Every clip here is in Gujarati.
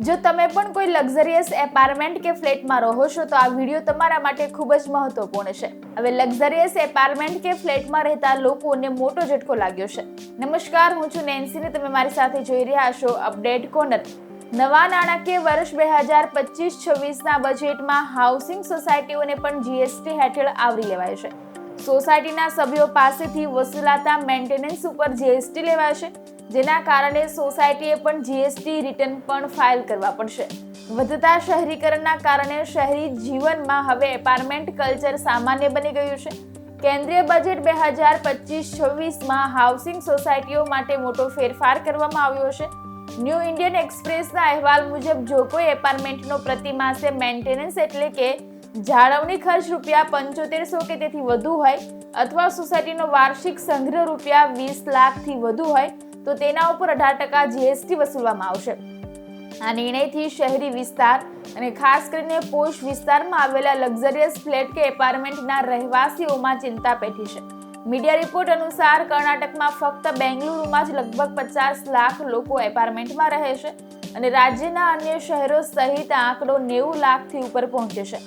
જો તમે પણ કોઈ લક્ઝરિયસ એપાર્ટમેન્ટ કે ફ્લેટમાં રહો છો તો આ વિડીયો તમારા માટે ખૂબ જ મહત્વપૂર્ણ છે। હવે લક્ઝરિયસ એપાર્ટમેન્ટ કે ફ્લેટમાં રહેતા લોકોને મોટો ઝટકો લાગ્યો છે। નમસ્કાર, હું છું નેન્સી ને તમે મારી સાથે જોઈ રહ્યા છો અપડેટ કોર્નર। નવા નાણાકીય વર્ષ 2025-26ના બજેટમાં હાઉસિંગ સોસાયટીઓને પણ જીએસટી હેઠળ આવરી લેવાય છે। સોસાયટીના સભ્યો પાસેથી વસૂલાતા મેન્ટેનન્સ ઉપર જીએસટી લેવાય છે, જેના કારણે સોસાયટીએ પણ જીએસટી રિટર્ન પણ ફાઇલ કરવા પડશે। વધતા શહેરીકરણના કારણે શહેરી જીવનમાં હવે એપાર્ટમેન્ટ કલ્ચર સામાન્ય બની ગયું છે। કેન્દ્રીય બજેટ 2025-26માં હાઉસિંગ સોસાયટીઓ માટે મોટો ફેરફાર કરવામાં આવ્યો છે। ન્યૂ ઇન્ડિયન એક્સપ્રેસના અહેવાલ મુજબ જો કોઈ એપાર્ટમેન્ટનો પ્રતિ માસે મેન્ટેનન્સ એટલે કે જાળવણી ખર્ચ ₹7500 કે તેથી વધુ હોય અથવા સોસાયટીનો વાર્ષિક સંગ્રહ ₹20 લાખથી વધુ હોય તો તેના ઉપર 18% જીએસટી વસૂલવામાં આવશે। આ નિર્ણયથી શહેરી વિસ્તાર અને ખાસ કરીને પોશ વિસ્તારમાં આવેલા લક્ઝરિયસ ફ્લેટ કે એપાર્ટમેન્ટના રહેવાસીઓમાં ચિંતા પેઠી છે। મીડિયા રિપોર્ટ અનુસાર કર્ણાટકમાં ફક્ત બેંગલુરુમાં જ લગભગ 50 લાખ લોકો એપાર્ટમેન્ટમાં રહે છે અને રાજ્યના અન્ય શહેરો સહિત આંકડો 90 લાખથી ઉપર પહોંચે છે।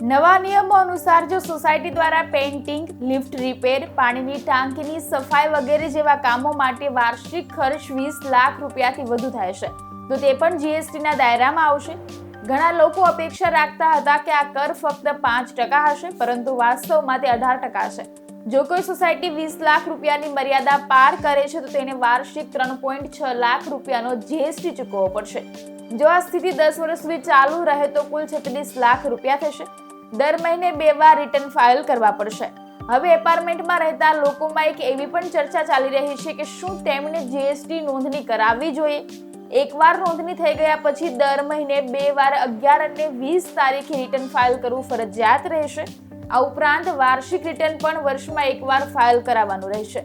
નવા નિયમો અનુસાર જો સોસાયટી દ્વારા પેઇન્ટિંગ, લિફ્ટ રિપેર, પાણીની ટાંકીની સફાઈ વગેરે જેવા કામો માટે વાર્ષિક ખર્ચ ₹20 લાખથી વધુ થાય છે તો તે પણ જીએસટીના દાયરામાં આવશે। ઘણા લોકો અપેક્ષા રાખતા હતા કે આ કર ફક્ત 5% હશે, પરંતુ વાસ્તવમાં તે 18% છે। જો કોઈ સોસાયટી ₹20 લાખની મર્યાદા પાર કરે છે તો તેને વાર્ષિક ₹3.6 લાખનો જીએસટી ચૂકવવો પડશે। જો આ સ્થિતિ 10 વર્ષ સુધી ચાલુ રહે તો કુલ ₹36 લાખ થશે। દર મહિને 2 વાર રિટર્ન ફાઇલ કરવા પડશે। હવે એપાર્ટમેન્ટમાં રહેતા લોકોમાં એક એવી પણ ચર્ચા ચાલી રહી છે કે શું તેમણે જીએસટી નોંધણી કરાવવી જોઈએ। એકવાર નોંધણી થઈ ગયા પછી દર મહિને 2 વાર 11 અને 20 તારીખે રિટર્ન ફાઇલ કરવું ફરજિયાત રહેશે। આ ઉપરાંત વાર્ષિક રિટર્ન પણ વર્ષમાં એકવાર ફાઇલ કરાવવાનું રહેશે।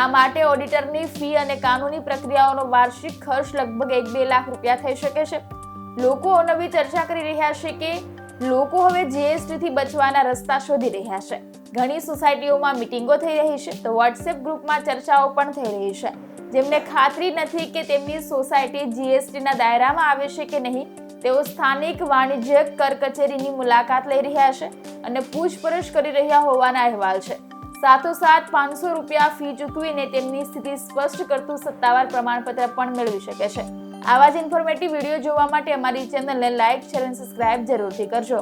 આ માટે ઓડિટરની ફી અને કાનૂની પ્રક્રિયાઓનો વાર્ષિક ખર્ચ લગભગ ₹1-2 લાખ થઈ શકે છે। લોકો નવી ચર્ચા કરી રહ્યા છે કે લોકો હવે જીએસટીથી બચવાના રસ્તા શોધી રહ્યા છે। ઘણી સોસાયટીઓમાં મીટિંગો થઈ રહી છે તો વોટ્સએપ ગ્રુપમાં ચર્ચાઓ પણ થઈ રહી છે। જેમને ખાતરી નથી કે તેમની સોસાયટી જીએસટીના દાયરામાં આવે છે કે નહીં, તેઓ સ્થાનિક વાણિજ્યક કર કચેરીની મુલાકાત લઈ રહ્યા છે અને પૂછપરછ કરી રહ્યા હોવાના અહેવાલ છે। સાથોસાથ ₹500 ફી ચૂકવીને તેમની સ્થિતિ સ્પષ્ટ કરતું સત્તાવાર પ્રમાણપત્ર પણ મેળવી શકે છે। આવા જ ઇન્ફોર્મેટિવ વિડીયો જોવા માટે અમારી ચેનલને લાઇક, શેર અને સબસ્ક્રાઇબ જરૂરથી કરજો।